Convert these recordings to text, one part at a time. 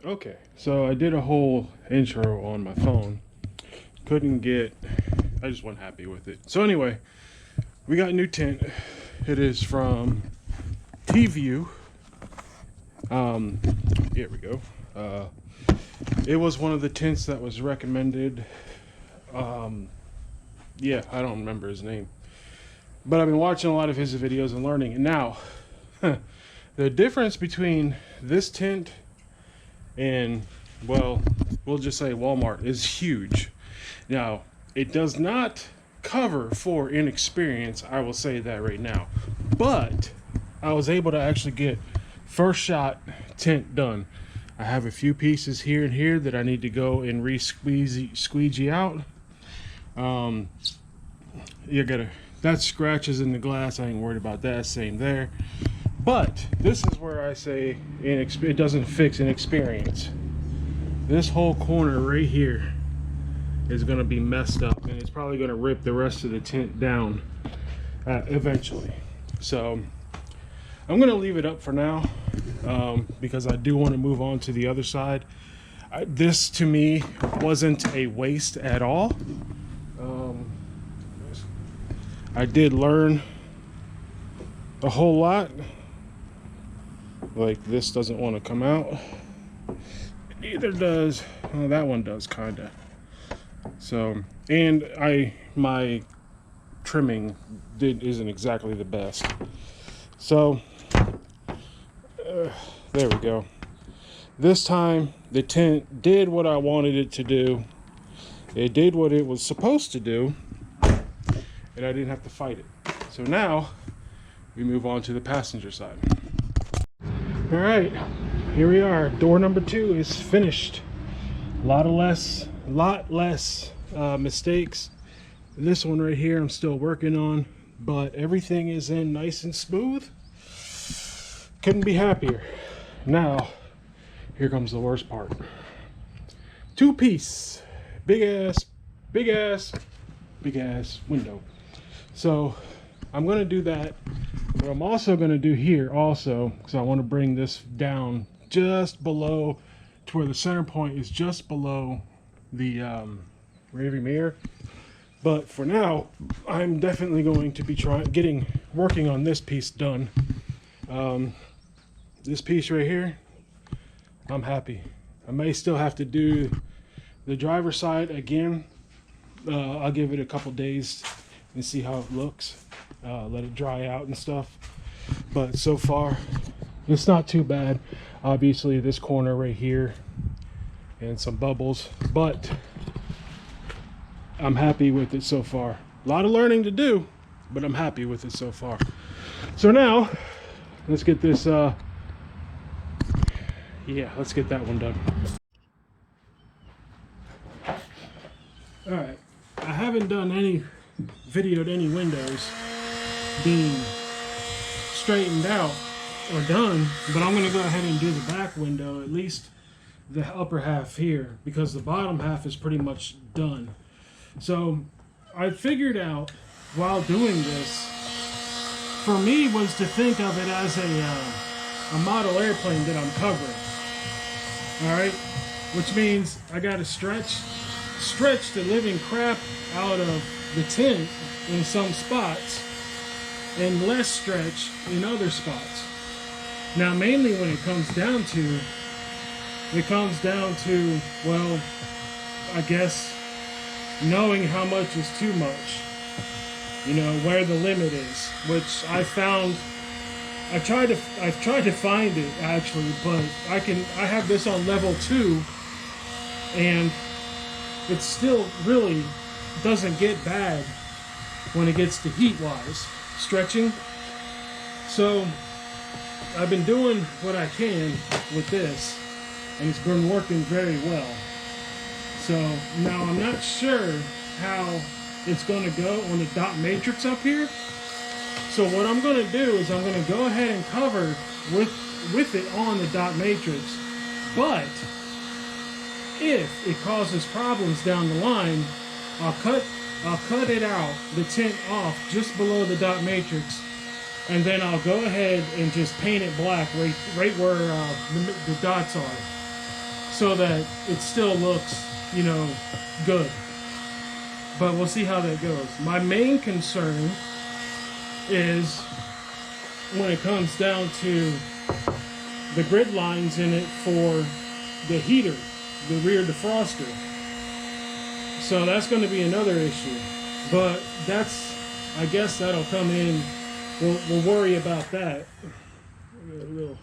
Okay, so I did a whole intro on my phone. Couldn't get, I just wasn't happy with it. So anyway, we got new tint. It is from T-View. Here we go. It was one of the tints that was recommended. Yeah, I don't remember his name. But I've been watching a lot of his videos and learning. And now, the difference between this tint and, well, we'll just say Walmart is huge. Now, it does not cover for inexperience, I will say that right now. But I was able to actually get first shot tint done. I have a few pieces here and here that I need to go and squeegee out. You gotta, that scratches in the glass, I ain't worried about that, same there. But this is where I say it doesn't fix inexperience. This whole corner right here is going to be messed up, and it's probably going to rip the rest of the tint down eventually. So I'm going to leave it up for now because I do want to move on to the other side. This to me wasn't a waste at all. I did learn a whole lot. Like, this doesn't want to come out. Neither does, well, that one does kind of. So, and my trimming isn't exactly the best. So there we go. This time the tint did what I wanted it to do. It did what it was supposed to do, and I didn't have to fight it. So now we move on to the passenger side. All right, here we are. Door number 2 is finished. A lot less mistakes. This one right here I'm still working on, but everything is in nice and smooth. Couldn't be happier. Now here comes the worst part. 2-piece big ass window. So I'm gonna do that. What I'm also going to do here also, because I want to bring this down just below to where the center point is, just below the rearview mirror. But for now, I'm definitely going to be working on this piece done. This piece right here, I'm happy. I may still have to do the driver's side again. I'll give it a couple days and see how it looks. Let it dry out and stuff, but so far it's not too bad. Obviously this corner right here and some bubbles, but I'm happy with it so far. A lot of learning to do, but I'm happy with it so far. So now let's get this let's get that one done. All right, I haven't videoed any windows being straightened out or done, but I'm going to go ahead and do the back window, at least the upper half here, because the bottom half is pretty much done. So I figured out while doing this, for me, was to think of it as a model airplane that I'm covering. All right, which means I got to stretch the living crap out of the tint in some spots and less stretch in other spots. Now mainly when it comes down to, well, I guess knowing how much is too much, you know, where the limit is, which I found. I've tried to find it actually, but I have this on level 2 and it still really doesn't get bad when it gets to heat wise stretching. So I've been doing what I can with this, and it's been working very well. So now I'm not sure how it's going to go on the dot matrix up here. So what I'm going to do is I'm going to go ahead and cover with it on the dot matrix, but if it causes problems down the line, I'll cut it out, the tint off just below the dot matrix, and then I'll go ahead and just paint it black right where the dots are. so that it still looks, you know, good. But we'll see how that goes. My main concern is when it comes down to the grid lines in it for the heater, the rear defroster. So that's going to be another issue. But that's, I guess that'll come in. We'll worry about that. We'll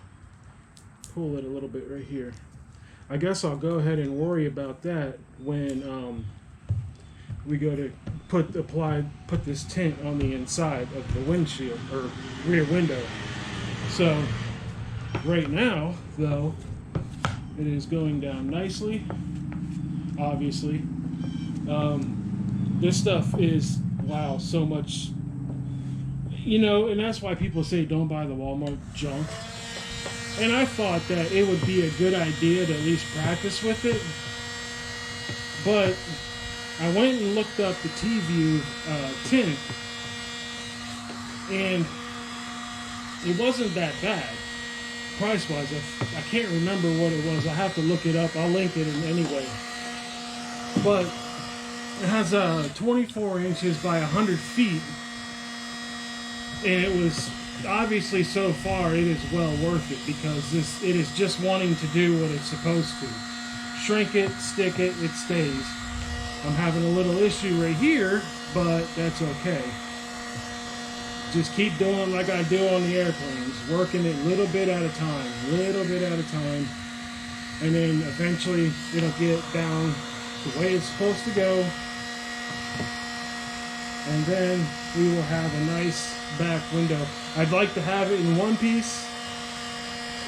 pull it a little bit right here. I guess I'll go ahead and worry about that when we go to put this tint on the inside of the windshield or rear window. So right now, though, it is going down nicely. Obviously, this stuff is, wow, so much, you know, and that's why people say don't buy the Walmart junk. And I thought that it would be a good idea to at least practice with it, but I went and looked up the T-View tint, and it wasn't that bad price-wise. I can't remember what it was. I have to look it up. I'll link it in anyway. But it has 24 inches by 100 feet, and it was obviously, so far, it is well worth it, because it is just wanting to do what it's supposed to. Shrink it, stick it, it stays. I'm having a little issue right here, but that's okay. Just keep doing like I do on the airplanes, working it little bit at a time, and then eventually it'll get down the way it's supposed to go, and then we will have a nice back window. I'd like to have it in one piece,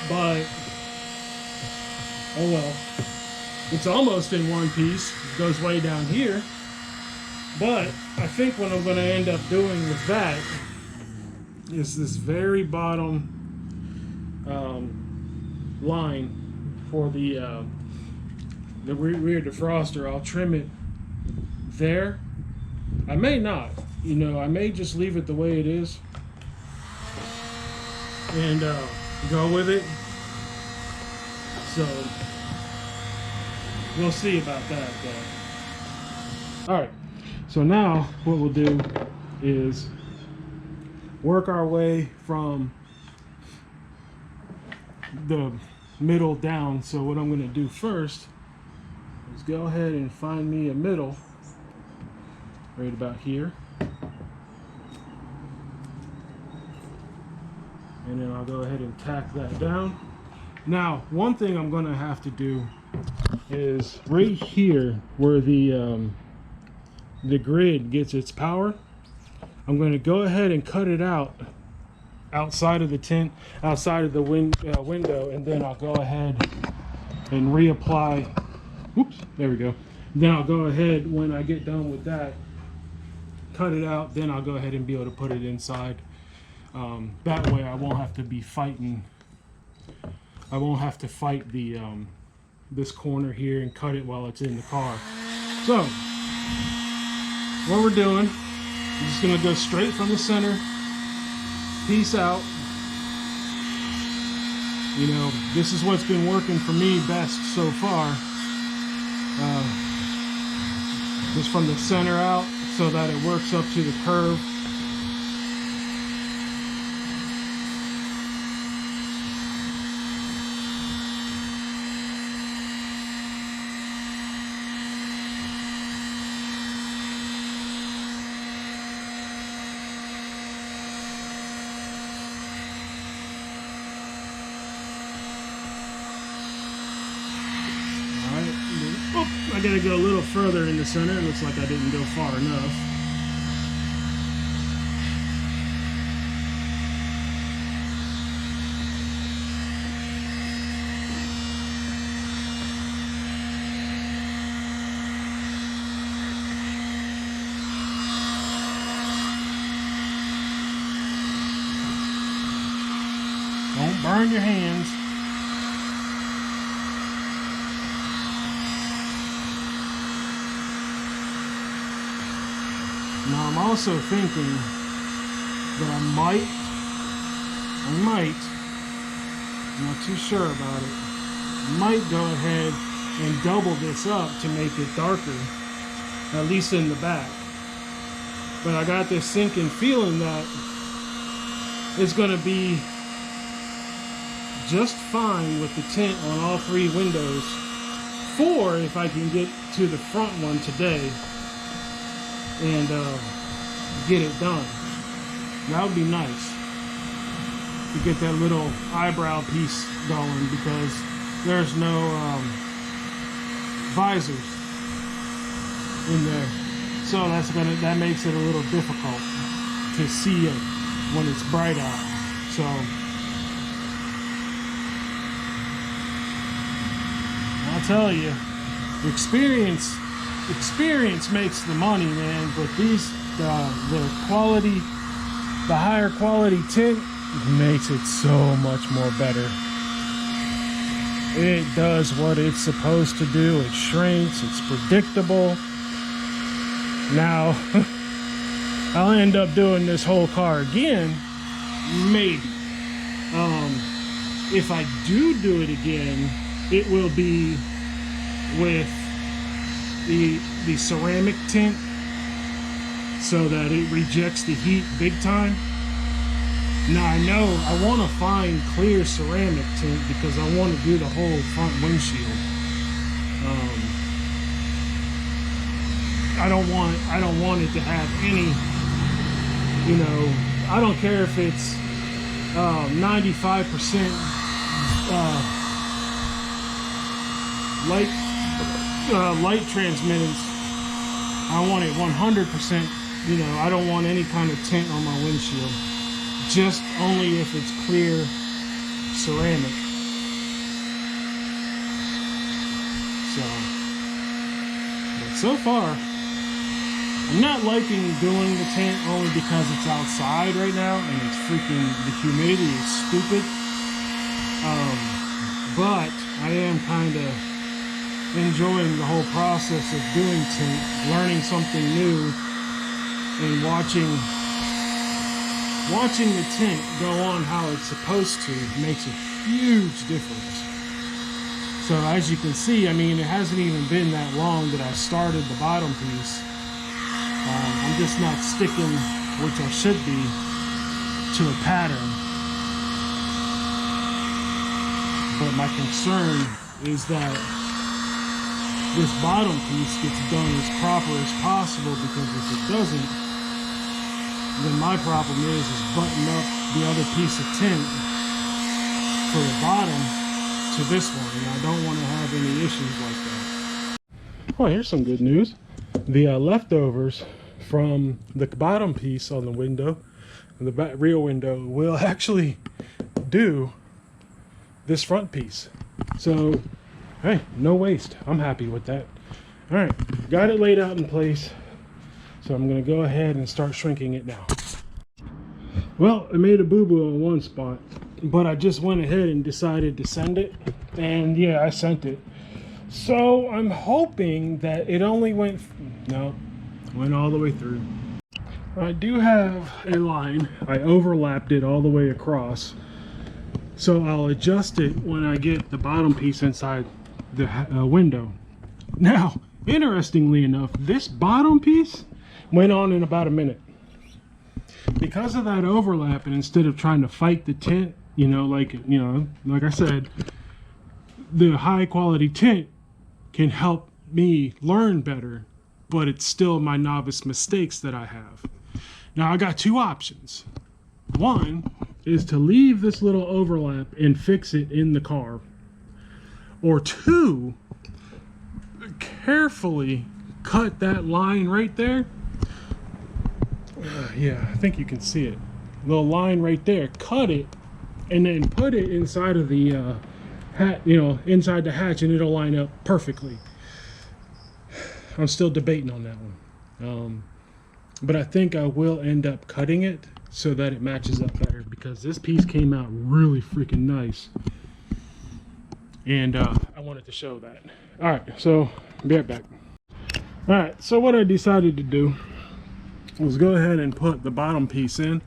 but oh well. It's almost in one piece. It goes way down here. But I think what I'm going to end up doing with that is this very bottom line for the rear defroster. I'll trim it there. I may not. You know, I may just leave it the way it is and go with it. So we'll see about that, though. All right. So now what we'll do is work our way from the middle down. So what I'm going to do first is go ahead and find me a middle right about here. And then I'll go ahead and tack that down. Now, one thing I'm going to have to do is right here where the grid gets its power, I'm going to go ahead and cut it out outside of the tint, outside of the window, and then I'll go ahead and reapply. Oops, there we go. Then I'll go ahead, when I get done with that, cut it out, then I'll go ahead and be able to put it inside. That way I won't have to be fighting. I won't have to fight the this corner here and cut it while it's in the car. So what we're doing, I'm just gonna go straight from the center, piece out. You know, this is what's been working for me best so far. Just from the center out so that it works up to the curve. I gotta go a little further in the center. It looks like I didn't go far enough. Don't burn your hands. Now I'm also thinking that I might, I'm not too sure about it, might go ahead and double this up to make it darker, at least in the back. But I got this sinking feeling that it's gonna be just fine with the tint on all 3 windows. 4 if I can get to the front one today and get it done. That would be nice to get that little eyebrow piece going, because there's no visors in there, so that makes it a little difficult to see it when it's bright out. So I'll tell you, experience makes the money, man. But the quality, the higher quality tint makes it so much more better. It does what it's supposed to do. It shrinks. It's predictable. Now, I'll end up doing this whole car again, maybe. If I do it again, it will be with the ceramic tint, so that it rejects the heat big time. Now I know I want to find clear ceramic tint because I want to do the whole front windshield. I don't want it to have any, you know, I don't care if it's 95% light transmittance. I want it 100%, you know, I don't want any kind of tint on my windshield. Just only if it's clear ceramic. But so far, I'm not liking doing the tint only because it's outside right now and it's freaking, the humidity is stupid. But I am kind of enjoying the whole process of doing tint, learning something new, and watching the tint go on how it's supposed to makes a huge difference. So as you can see, I mean, it hasn't even been that long that I started the bottom piece. I'm just not sticking, which I should be, to a pattern. But my concern is that this bottom piece gets done as proper as possible, because if it doesn't, then my problem is button up the other piece of tint for the bottom to this one, and I don't want to have any issues like that. Oh, here's some good news. The leftovers from the bottom piece on the window, the rear window, will actually do this front piece. So, hey, no waste. I'm happy with that. All right, got it laid out in place. So I'm gonna go ahead and start shrinking it now. Well, I made a boo-boo on one spot, but I just went ahead and decided to send it. And yeah, I sent it. So I'm hoping that it only went all the way through. I do have a line. I overlapped it all the way across. So I'll adjust it when I get the bottom piece inside the window. Now, interestingly enough, this bottom piece went on in about a minute. Because of that overlap, and instead of trying to fight the tint, like I said, the high quality tint can help me learn better, but it's still my novice mistakes that I have. Now I got two options. One is to leave this little overlap and fix it in the car. Or two, carefully cut that line right there. Yeah, I think you can see it. The line right there, cut it, and then put it inside of the hat, inside the hatch, and it'll line up perfectly. I'm still debating on that one. But I think I will end up cutting it so that it matches up better, because this piece came out really freaking nice. And I wanted to show that. All right, so be right back. All right, so what I decided to do was go ahead and put the bottom piece in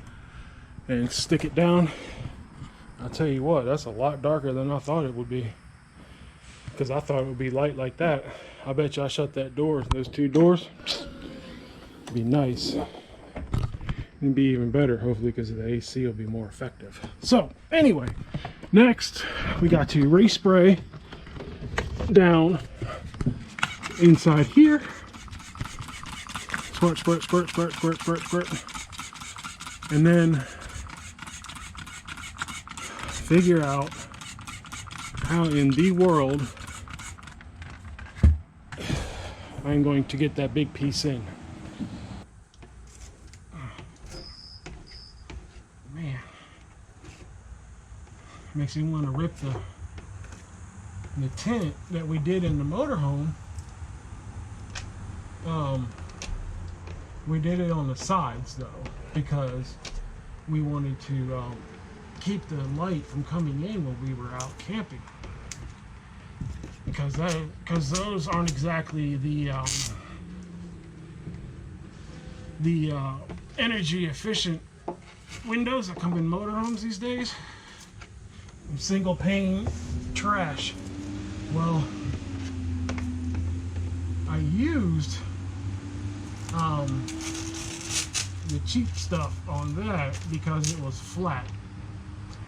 and stick it down. I'll tell you what, that's a lot darker than I thought it would be. because I thought it would be light like that. I bet you I shut that door, those two doors, it'd be nice. It'd be even better, hopefully, because the AC will be more effective. So anyway, next we got to respray down inside here. Squirt, squirt, squirt, squirt, squirt, squirt, squirt. And then figure out how in the world I'm going to get that big piece in. Man, makes me want to rip the tint that we did in the motorhome. We did it on the sides though, because we wanted to keep the light from coming in when we were out camping, because those aren't exactly the energy efficient windows that come in motorhomes these days. Single pane trash. Well, I used the cheap stuff on that because it was flat,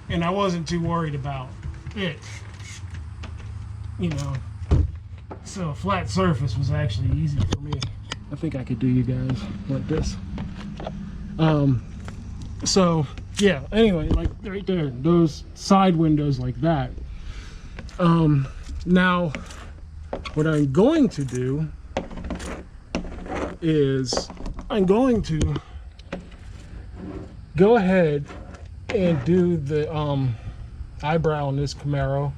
and I wasn't too worried about it, you know. So a flat surface was actually easy for me. I think I could do you guys like this. So yeah, anyway, like right there, those side windows like that. Now what I'm going to do is I'm going to go ahead and do the eyebrow on this Camaro.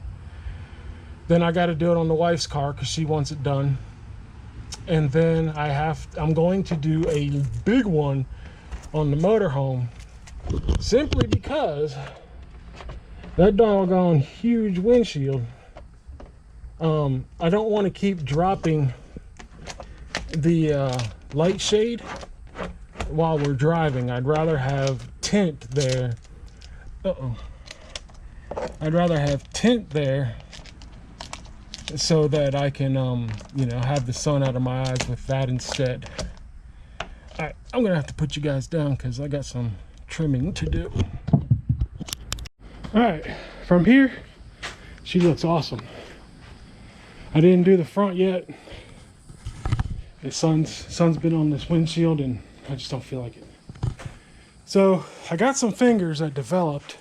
Then I got to do it on the wife's car because she wants it done. And then I'm going to do a big one on the motorhome, simply because that doggone huge windshield. I don't want to keep dropping the light shade while we're driving. I'd rather have tint there. I'd rather have tint there so that I can, you know, have the sun out of my eyes with that instead. All right, I'm gonna have to put you guys down because I got some trimming to do. All right, from here, she looks awesome. I didn't do the front yet. The sun's been on this windshield and I just don't feel like it. So I got some fingers that developed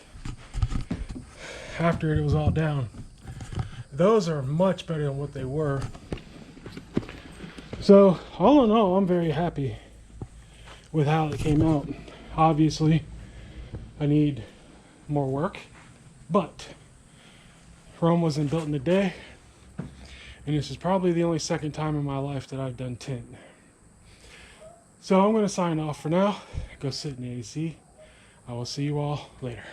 after it was all down. Those are much better than what they were. So all in all, I'm very happy with how it came out. Obviously, I need more work, but Rome wasn't built in a day. And this is probably the only second time in my life that I've done tint. So I'm going to sign off for now. Go sit in the AC. I will see you all later.